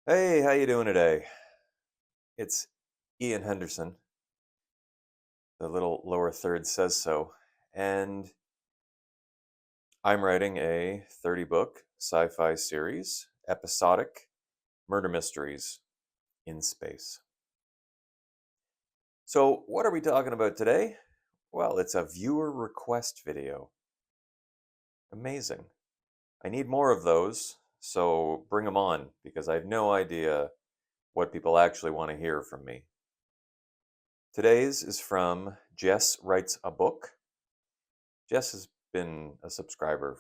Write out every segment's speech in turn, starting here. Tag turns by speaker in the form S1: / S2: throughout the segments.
S1: Hey, how you doing today? It's Ian Henderson. The little lower third says so. And I'm writing a 30 book sci-fi series, episodic murder mysteries in space. So, what are we talking about today? Well, it's a viewer request video. Amazing. I need more of those, so bring them on because I have no idea what people actually want to hear from me. Today's is from Jess Writes a Book. Jess has been a subscriber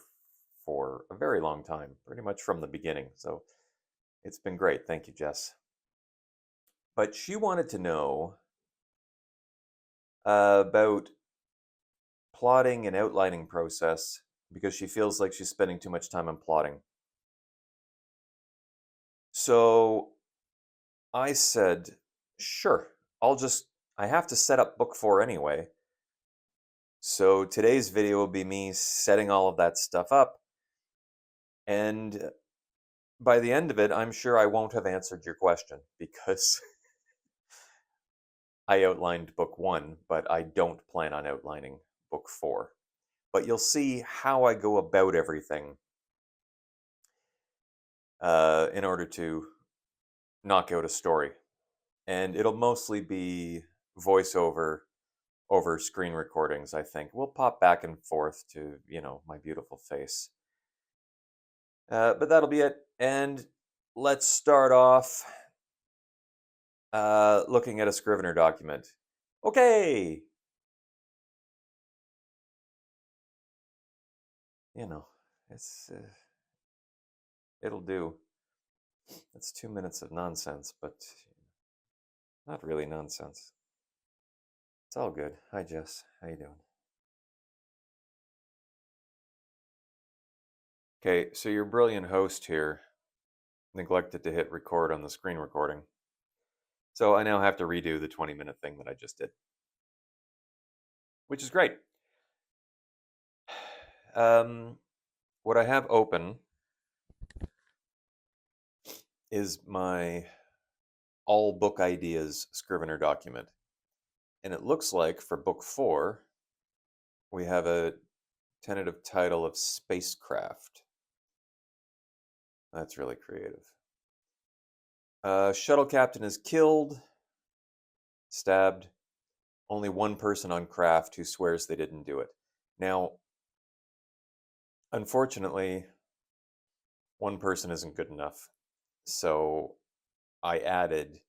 S1: for a very long time, pretty much from the beginning. So it's been great. Thank you, Jess. But she wanted to know about plotting and outlining process because she feels like she's spending too much time on plotting. So I said, sure, I have to set up book 4 anyway. So today's video will be me setting all of that stuff up. And by the end of it, I'm sure I won't have answered your question because I outlined book 1, but I don't plan on outlining book 4. But you'll see how I go about everything in order to knock out a story. And it'll mostly be voiceover over screen recordings, I think. We'll pop back and forth to, my beautiful face. But that'll be it. And let's start off looking at a Scrivener document. Okay. You know, it's it'll do. It's 2 minutes of nonsense, but not really nonsense. It's all good. Hi, Jess. How you doing? Okay, so your brilliant host here neglected to hit record on the screen recording. So I now have to redo the 20-minute thing that I just did, which is great. What I have open is my all book ideas Scrivener document. And it looks like for book 4, we have a tentative title of Spacecraft. That's really creative. Shuttle captain is killed, stabbed. Only one person on craft who swears they didn't do it. Now, unfortunately, one person isn't good enough. So I added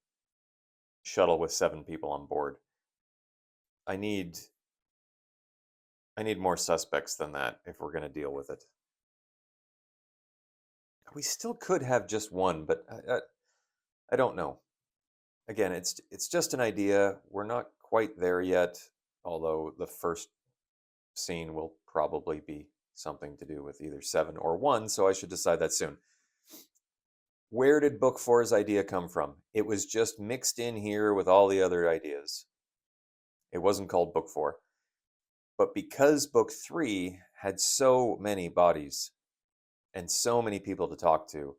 S1: shuttle with 7 people on board. I need more suspects than that if we're going to deal with it. We still could have just one, but I don't know. Again, it's just an idea. We're not quite there yet, although the first scene will probably be something to do with either 7 or 1, so I should decide that soon. Where did book 4's idea come from? It was just mixed in here with all the other ideas. It wasn't called book 4. But because book 3 had so many bodies and so many people to talk to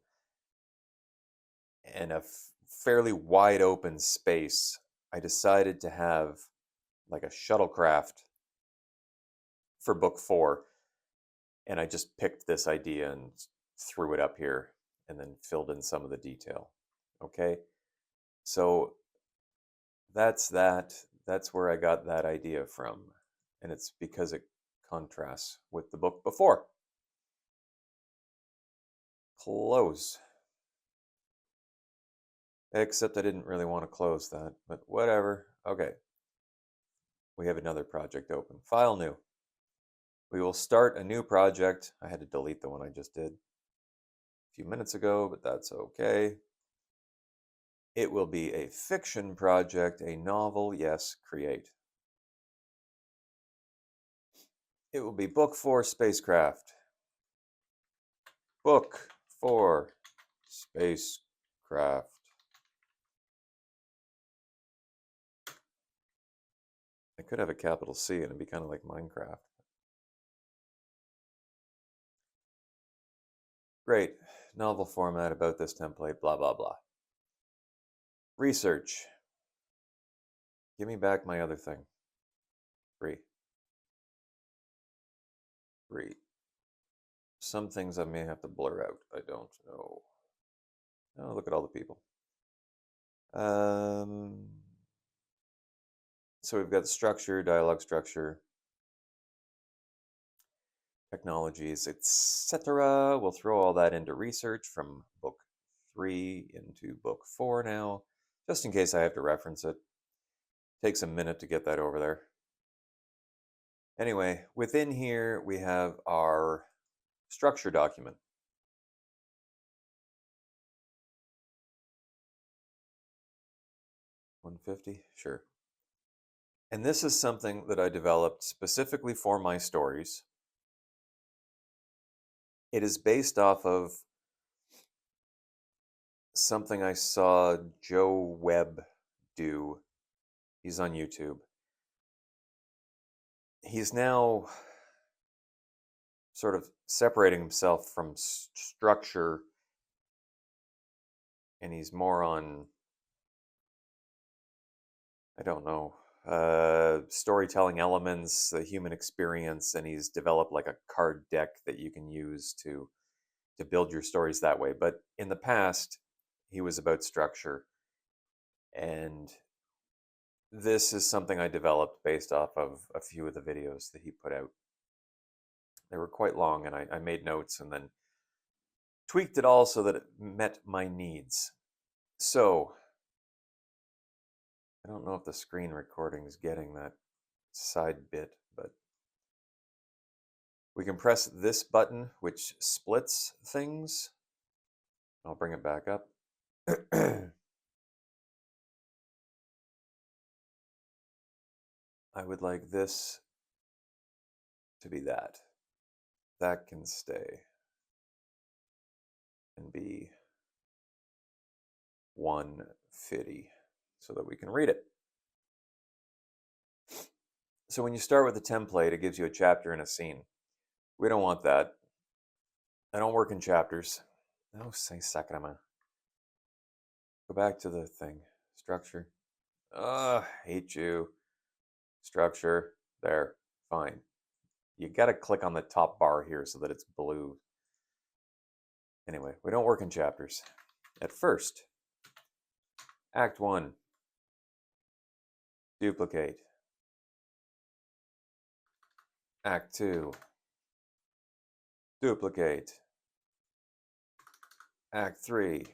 S1: and a fairly wide open space, I decided to have like a shuttlecraft for book 4, and I just picked this idea and threw it up here and then filled in some of the detail. Okay, so that's that. That's where I got that idea from, and it's because it contrasts with the book before. Close. Except I didn't really want to close that, but whatever. Okay, we have another project open. File new. We will start a new project. I had to delete the one I just did a few minutes ago, but that's okay. It will be a fiction project, a novel, yes, create. It will be book 4 Spacecraft. Book 4 Spacecraft. I could have a capital C and it'd be kind of like Minecraft. Great. Novel format about this template, blah, blah, blah. Research. Give me back my other thing. Free. Free. Some things I may have to blur out. I don't know. Oh, look at all the people. So we've got structure, dialogue structure, technologies, etc. We'll throw all that into research from book 3 into book 4 now, just in case I have to reference it. Takes a minute to get that over there. Anyway, within here we have our structure document. 150? Sure. And this is something that I developed specifically for my stories. It is based off of something I saw Joe Webb do. He's on YouTube. He's now sort of separating himself from structure, and he's more on, I don't know, storytelling elements, the human experience, and he's developed like a card deck that you can use to build your stories that way. But in the past, he was about structure, and this is something I developed based off of a few of the videos that he put out. They were quite long, and I made notes and then tweaked it all so that it met my needs. So, I don't know if the screen recording is getting that side bit, but we can press this button, which splits things. I'll bring it back up. I would like this to be that. That can stay and be 150 so that we can read it. So when you start with a template, it gives you a chapter and a scene. We don't want that. I don't work in chapters. No, say sacrament. Go back to the thing. Structure. Hate you. Structure. There. Fine. You got to click on the top bar here so that it's blue. Anyway, we don't work in chapters. At first, Act 1. Duplicate. Act 2. Duplicate. Act 3.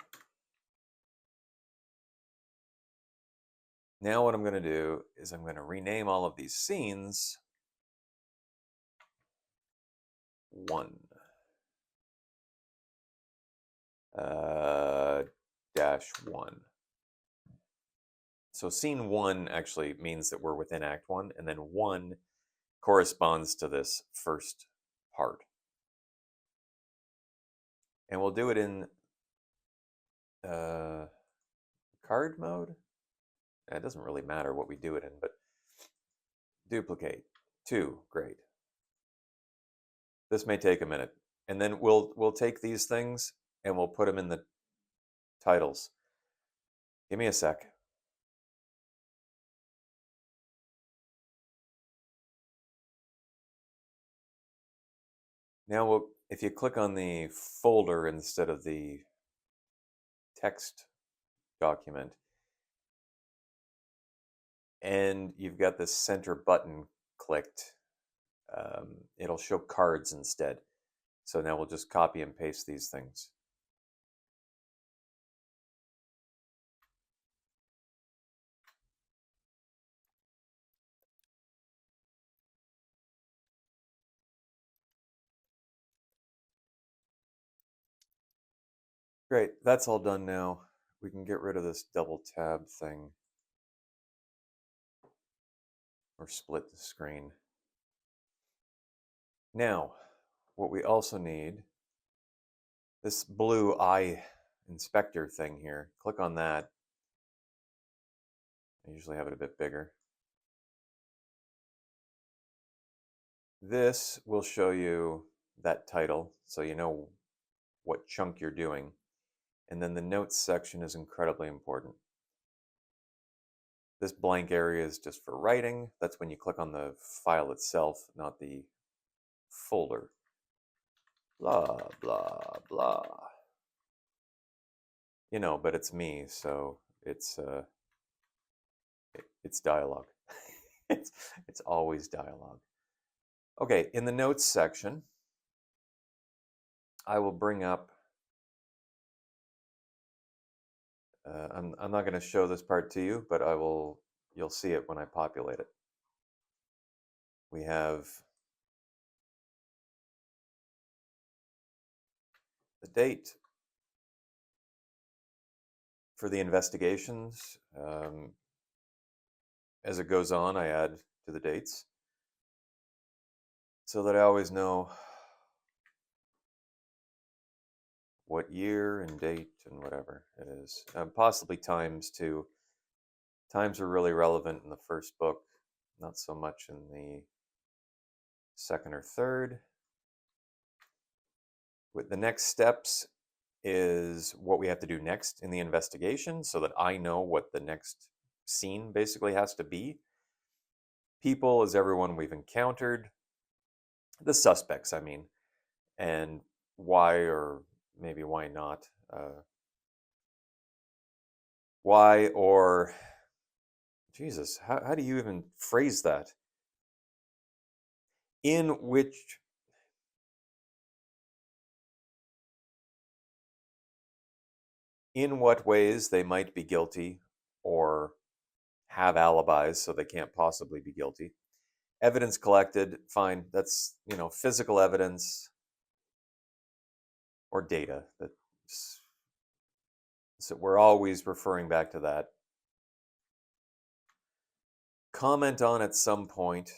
S1: Now what I'm going to do is I'm going to rename all of these scenes 1. -1. So scene 1 actually means that we're within Act 1, and then 1 corresponds to this first part. And we'll do it in card mode. It doesn't really matter what we do it in, but duplicate 2, great. This may take a minute, and then we'll take these things and we'll put them in the titles. Give me a sec. Now if you click on the folder instead of the text document, and you've got the center button clicked, it'll show cards instead. So now we'll just copy and paste these things. Great, that's all done now. We can get rid of this double tab thing. Or split the screen. Now, what we also need, this blue eye inspector thing here, click on that. I usually have it a bit bigger. This will show you that title, so you know what chunk you're doing. And then the notes section is incredibly important. This blank area is just for writing. That's when you click on the file itself, not the folder. Blah, blah, blah. You know, but it's me, so it's dialogue. it's always dialogue. Okay, in the notes section, I will bring up. I'm not going to show this part to you, but I will. You'll see it when I populate it. We have the date for the investigations. As it goes on, I add to the dates so that I always know what year and date and whatever it is. Possibly times too. Times are really relevant in the first book, not so much in the second or third. With the next steps is what we have to do next in the investigation so that I know what the next scene basically has to be. People is everyone we've encountered, the suspects, I mean, and why or maybe why not. Why or, Jesus, how do you even phrase that? In which, in what ways they might be guilty or have alibis so they can't possibly be guilty. Evidence collected, fine, that's, physical evidence or data. So we're always referring back to that. Comment on at some point.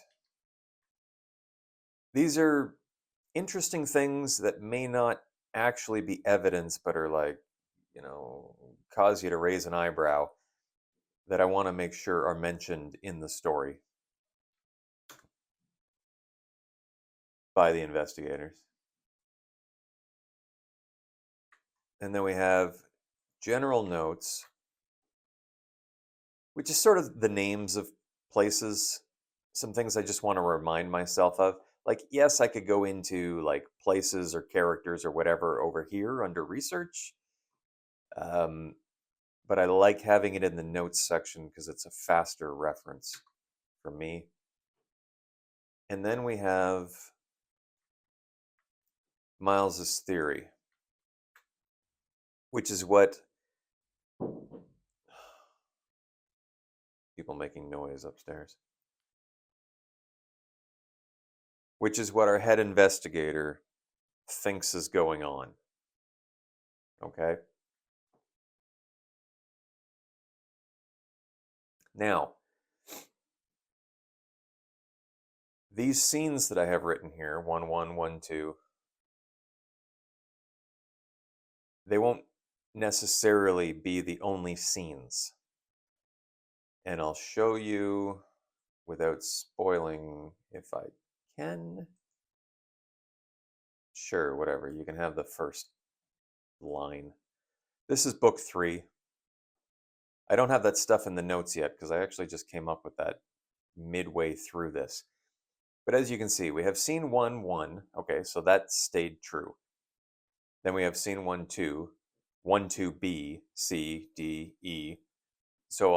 S1: These are interesting things that may not actually be evidence, but are like, cause you to raise an eyebrow, that I want to make sure are mentioned in the story by the investigators. And then we have general notes, which is sort of the names of places, some things I just want to remind myself of. Like, yes, I could go into like places or characters or whatever over here under research. But I like having it in the notes section because it's a faster reference for me. And then we have Miles's theory, which is what people making noise upstairs, which is what our head investigator thinks is going on. Okay. Now, these scenes that I have written here, 1, 1, 1, 2, they won't necessarily be the only scenes. And I'll show you without spoiling if I can. Sure, whatever. You can have the first line. This is book 3. I don't have that stuff in the notes yet because I actually just came up with that midway through this. But as you can see, we have scene 1, 1. Okay, so that stayed true. Then we have scene 1, 2, 1, 2, B, C, D, E. So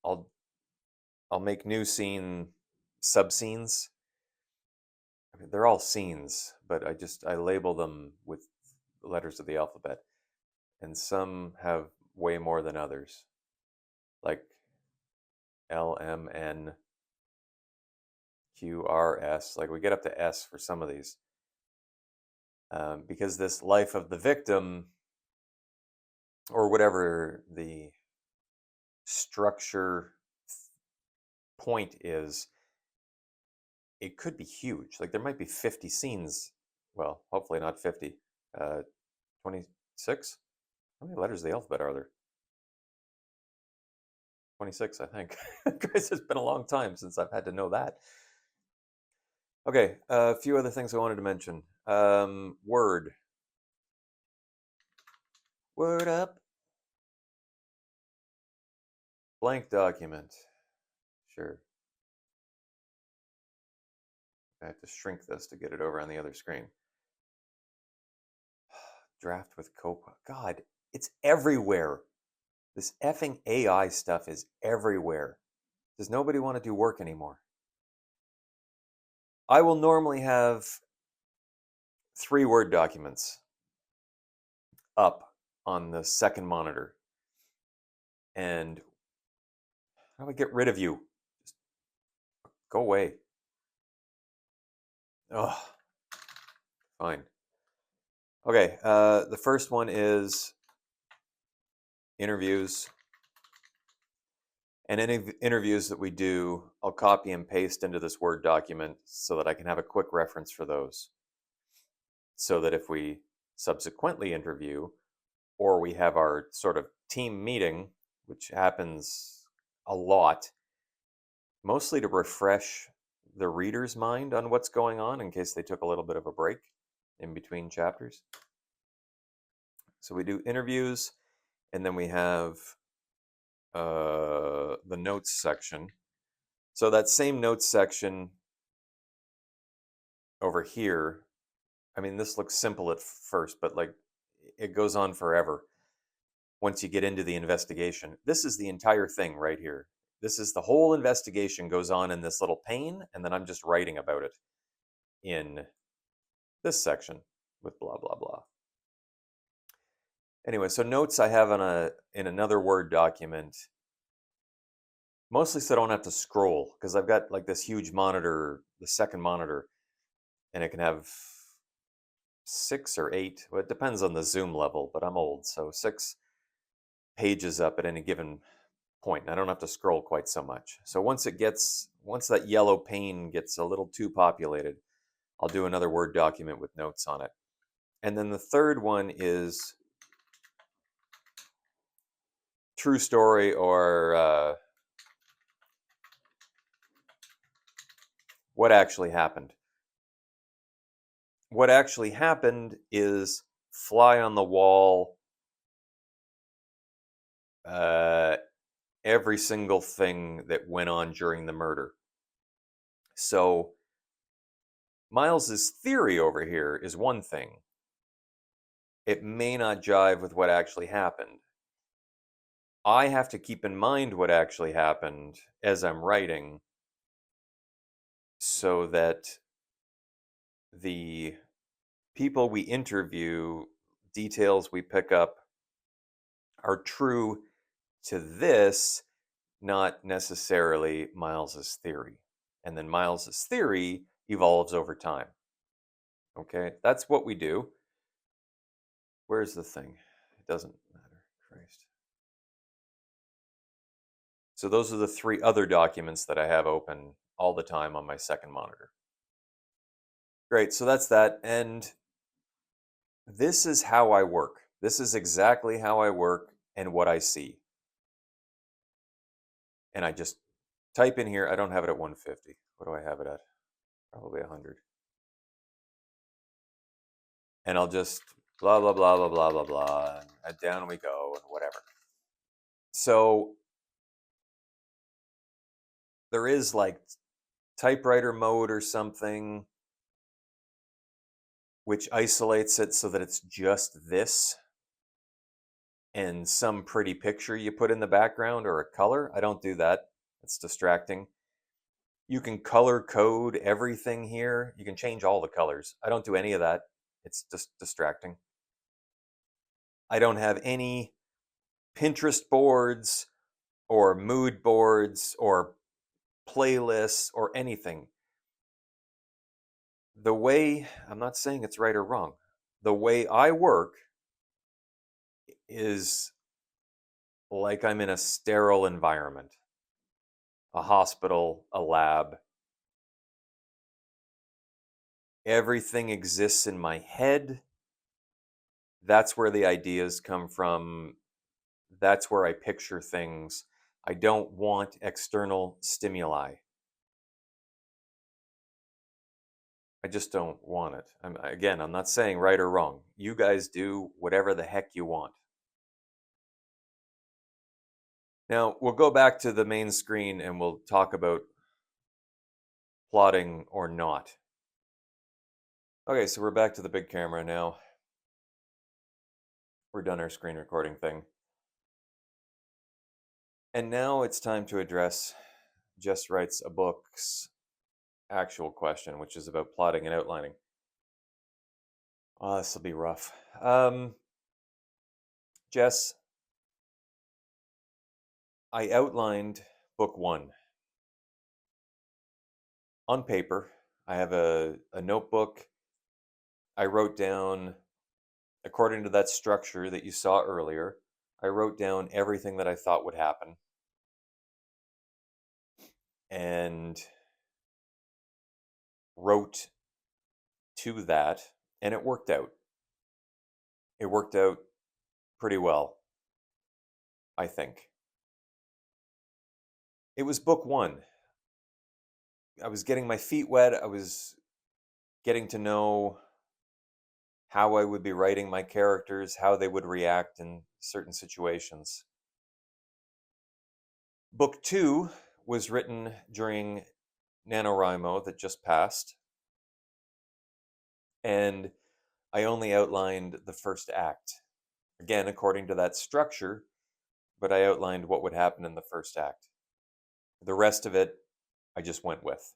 S1: I'll make new scene sub-scenes. I mean, they're all scenes, but I label them with the letters of the alphabet. And some have way more than others. Like L, M, N, Q, R, S. Like we get up to S for some of these. Because this life of the victim, or whatever the structure point is, it could be huge. Like there might be 50 scenes. Well, hopefully not 50. 26? How many letters of the alphabet are there? 26, I think. Guys, it's been a long time since I've had to know that. Okay, a few other things I wanted to mention. Word. Word up. Blank document. Sure. I have to shrink this to get it over on the other screen. Draft with Copilot. God, it's everywhere. This effing AI stuff is everywhere. Does nobody want to do work anymore? I will normally have 3 Word documents up on the second monitor. And how do I get rid of you? Just go away. Oh, fine. Okay, the first one is interviews. And any interviews that we do, I'll copy and paste into this Word document so that I can have a quick reference for those. So that if we subsequently interview or we have our sort of team meeting, which happens a lot, mostly to refresh the reader's mind on what's going on in case they took a little bit of a break in between chapters. So we do interviews, and then we have the notes section. So that same notes section over here, I mean, this looks simple at first, but like it goes on forever once you get into the investigation. This is the entire thing right here. This is the whole investigation goes on in this little pane, and then I'm just writing about it in this section with blah, blah, blah. Anyway, so notes I have in another Word document, mostly so I don't have to scroll, because I've got like this huge monitor, the second monitor, and it can have 6 or 8, well, it depends on the zoom level, but I'm old, so 6 pages up at any given point, and I don't have to scroll quite so much. So once that yellow pane gets a little too populated, I'll do another Word document with notes on it. And then the third one is true story or what actually happened. What actually happened is fly on the wall, every single thing that went on during the murder. So Miles's theory over here is one thing. It may not jive with what actually happened. I have to keep in mind what actually happened as I'm writing so that the people we interview, details we pick up are true to this, not necessarily Miles's theory. And then Miles's theory evolves over time. Okay, that's what we do. Where's the thing? It doesn't matter. Christ. So those are the 3 other documents that I have open all the time on my second monitor. Great, so that's that. And this is how I work. This is exactly how I work and what I see. And I just type in here. I don't have it at 150. What do I have it at? Probably 100. And I'll just blah, blah, blah, blah, blah, blah, blah. And down we go and whatever. So there is like typewriter mode or something which isolates it so that it's just this and some pretty picture you put in the background or a color. I don't do that. It's distracting. You can color code everything here. You can change all the colors. I don't do any of that. It's just distracting. I don't have any Pinterest boards or mood boards or playlists or anything. The way, I'm not saying it's right or wrong, the way I work is like I'm in a sterile environment, a hospital, a lab. Everything exists in my head. That's where the ideas come from. That's where I picture things. I don't want external stimuli. I just don't want it. I'm not saying right or wrong. You guys do whatever the heck you want. Now, we'll go back to the main screen and we'll talk about plotting or not. Okay, so we're back to the big camera now. We're done our screen recording thing. And now it's time to address Just Writes a Book's actual question, which is about plotting and outlining. Oh, this will be rough. Jess, I outlined book one on paper. I have a notebook. I wrote down, according to that structure that you saw earlier, I wrote down everything that I thought would happen. And wrote to that, and it worked out. It worked out pretty well, I think. It was book one. I was getting my feet wet. I was getting to know how I would be writing my characters, how they would react in certain situations. Book two was written during NaNoWriMo that just passed, and I only outlined the first act. Again, according to that structure, but I outlined what would happen in the first act. The rest of it, I just went with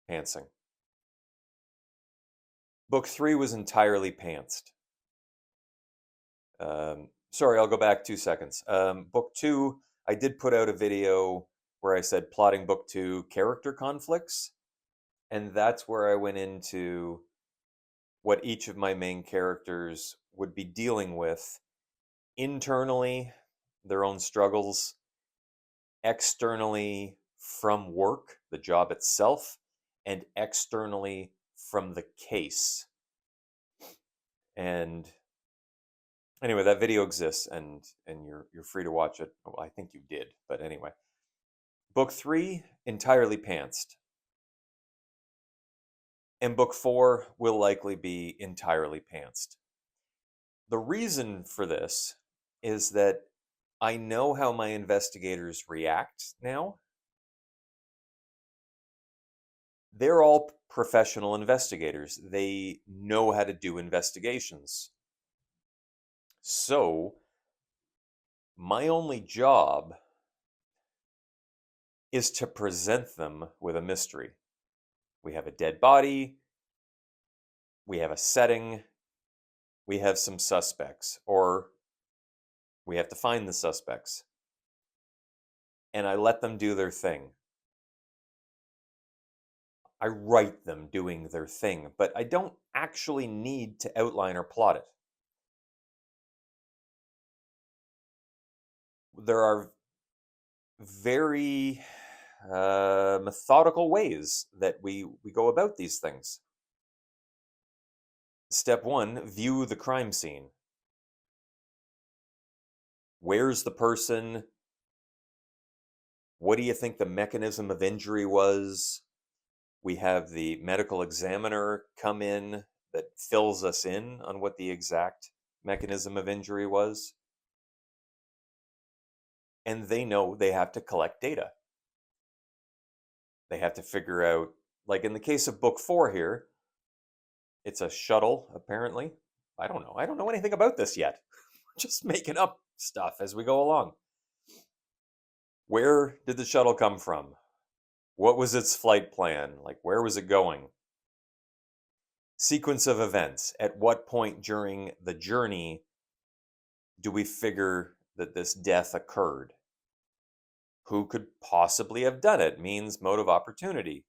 S1: pantsing. Book three was entirely pantsed. Sorry, I'll go back 2 seconds. Book two, I did put out a video where I said plotting book two character conflicts, and that's where I went into what each of my main characters would be dealing with internally, their own struggles, externally from work, the job itself, and externally from the case. And anyway, that video exists, and you're free to watch it. Well, I think you did, but anyway. Book three, entirely pantsed. And book four will likely be entirely pantsed. The reason for this is that I know how my investigators react now. They're all professional investigators. They know how to do investigations. So, my only job is to present them with a mystery. We have a dead body, we have a setting, we have some suspects, or we have to find the suspects. And I let them do their thing. I write them doing their thing, but I don't actually need to outline or plot it. There are very methodical ways that we go about these things. Step one, view the crime scene. Where's the person? What do you think the mechanism of injury was? We have the medical examiner come in that fills us in on what the exact mechanism of injury was. And they know they have to collect data. They have to figure out, like in the case of book four here, it's a shuttle, apparently. I don't know. I don't know anything about this yet. Just making up stuff as we go along. Where did the shuttle come from? What was its flight plan? Like, where was it going? Sequence of events. At what point during the journey do we figure that this death occurred? Who could possibly have done it? Means mode of opportunity.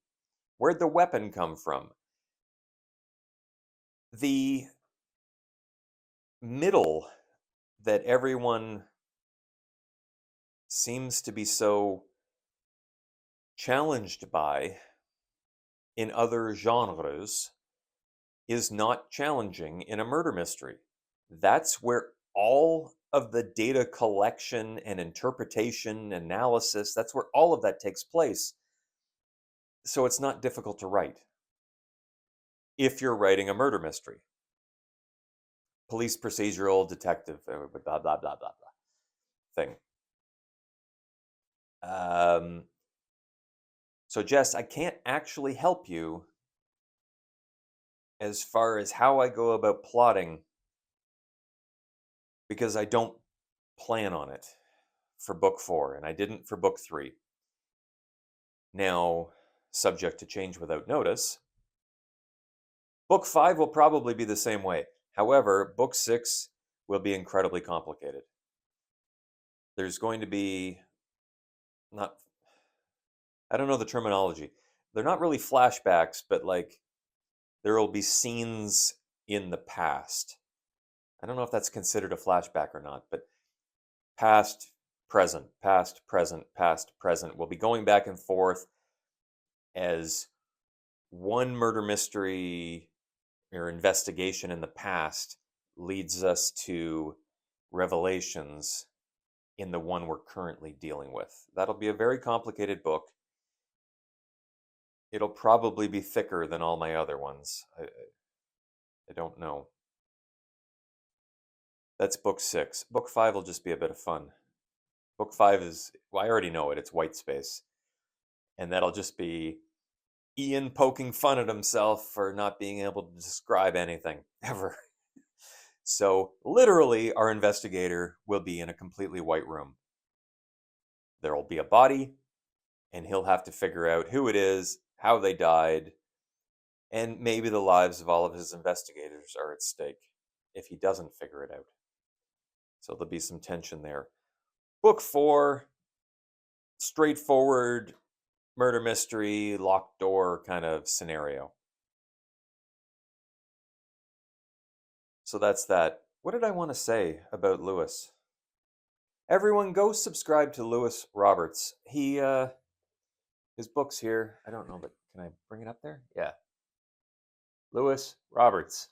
S1: Where'd the weapon come from? The middle that everyone seems to be so challenged by in other genres is not challenging in a murder mystery. That's where all of the data collection and interpretation, analysis, that's where all of that takes place. So it's not difficult to write if you're writing a murder mystery. Police procedural detective, blah, blah, blah, blah, blah thing. Um, so, Jess, I can't actually help you as far as how I go about plotting because I don't plan on it for book 4, and I didn't for book 3. Now, subject to change without notice, book 5 will probably be the same way. However, book 6 will be incredibly complicated. There's going to be not, I don't know the terminology. They're not really flashbacks, but like there will be scenes in the past. I don't know if that's considered a flashback or not, but past, present, past, present, past, present. We'll be going back and forth as one murder mystery or investigation in the past leads us to revelations in the one we're currently dealing with. That'll be a very complicated book. It'll probably be thicker than all my other ones. I don't know. That's book 6. Book 5 will just be a bit of fun. Book 5 is, well, I already know it. It's white space. And that'll just be Ian poking fun at himself for not being able to describe anything ever. So, literally, our investigator will be in a completely white room. There will be a body, and he'll have to figure out who it is, how they died, and maybe the lives of all of his investigators are at stake if he doesn't figure it out. So, there'll be some tension there. Book 4, straightforward murder mystery, locked door kind of scenario. So that's that. What did I want to say about Lewis? Everyone go subscribe to Lewis Roberts. His book's here. I don't know, but can I bring it up there? Yeah. Lewis Roberts.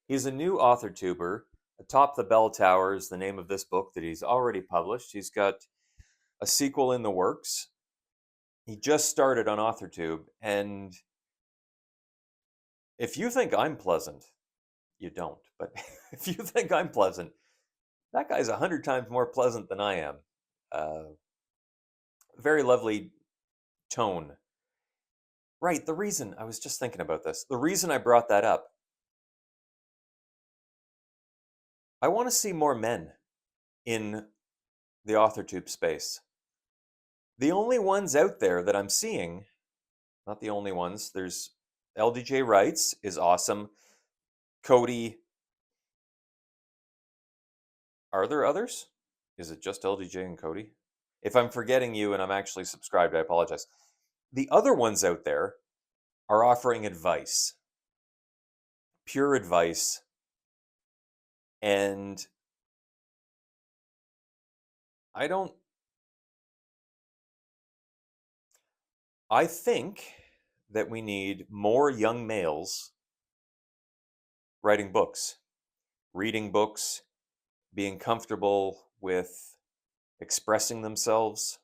S1: He's a new author tuber. Atop the Bell Tower is the name of this book that he's already published. He's got a sequel in the works. He just started on AuthorTube, and if you think I'm pleasant, you don't. But if you think I'm pleasant, that guy's 100 times more pleasant than I am. Uh, very lovely tone. Right, the reason, I was just thinking about this. The reason I brought that up, I want to see more men in the AuthorTube space. The only ones out there that I'm seeing, not the only ones, there's LDJ Writes is awesome. Cody, are there others? Is it just LDJ and Cody? If I'm forgetting you and I'm actually subscribed, I apologize. The other ones out there are offering advice, pure advice, and I don't, I think that we need more young males writing books, reading books, being comfortable with expressing themselves.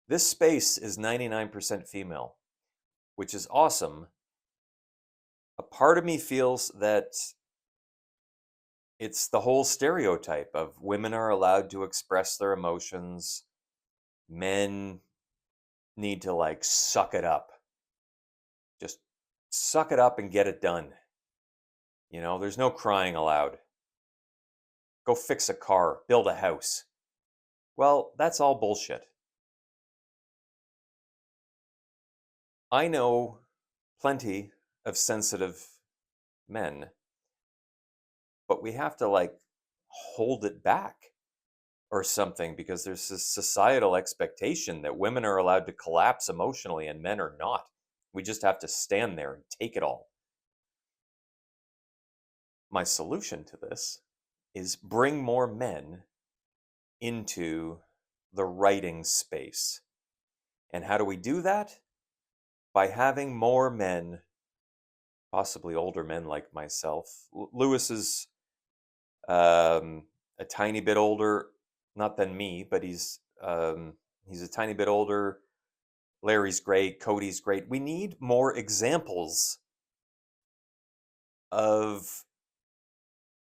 S1: This space is 99% female, which is awesome. A part of me feels that it's the whole stereotype of women are allowed to express their emotions, men need to like suck it up. Just suck it up and get it done. You know, there's no crying allowed. Go fix a car, build a house. Well, that's all bullshit. I know plenty of sensitive men, but we have to like hold it back or something because there's this societal expectation that women are allowed to collapse emotionally and men are not. We just have to stand there and take it all. My solution to this is bring more men into the writing space. And how do we do that? By having more men, possibly older men like myself. Lewis is a tiny bit older, not than me, but he's a tiny bit older. Larry's great, Cody's great. We need more examples of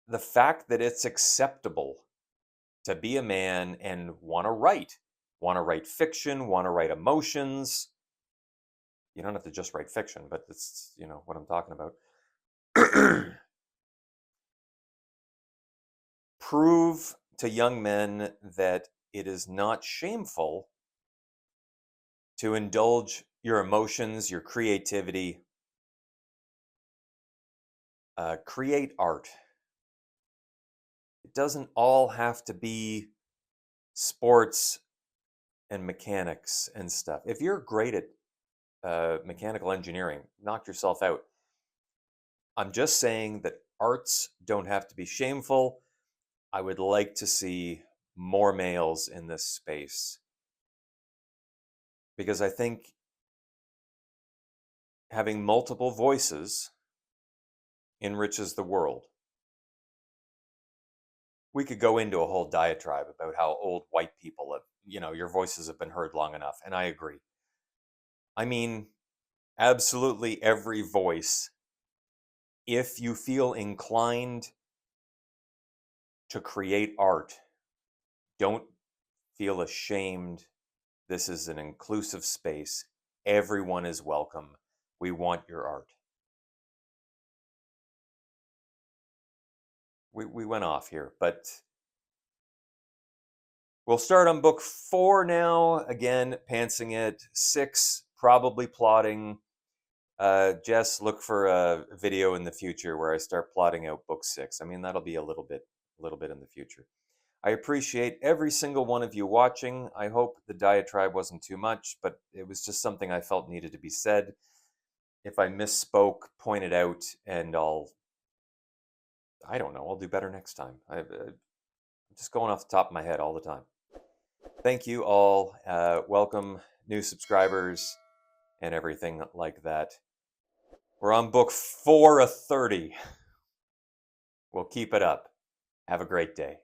S1: the fact that it's acceptable to be a man and want to write. want to write fiction, want to write emotions. You don't have to just write fiction, but it's, what I'm talking about. Prove to young men that it is not shameful to indulge your emotions, your creativity, create art. It doesn't all have to be sports and mechanics and stuff. If you're great at mechanical engineering, knock yourself out. I'm just saying that arts don't have to be shameful. I would like to see more males in this space because I think having multiple voices enriches the world. We could go into a whole diatribe about how old white people have, your voices have been heard long enough, and I agree. I mean, absolutely every voice. If you feel inclined to create art, don't feel ashamed. This is an inclusive space. Everyone is welcome. We want your art. We went off here, but we'll start on book 4 now. Again, pantsing it. 6, probably plotting. Jess, look for a video in the future where I start plotting out book 6. I mean, that'll be a little bit in the future. I appreciate every single one of you watching. I hope the diatribe wasn't too much, but it was just something I felt needed to be said. If I misspoke, point it out, and I don't know, I'll do better next time. I'm just going off the top of my head all the time. Thank you all. Welcome new subscribers and everything like that. We're on book 4 of 30. We'll keep it up. Have a great day.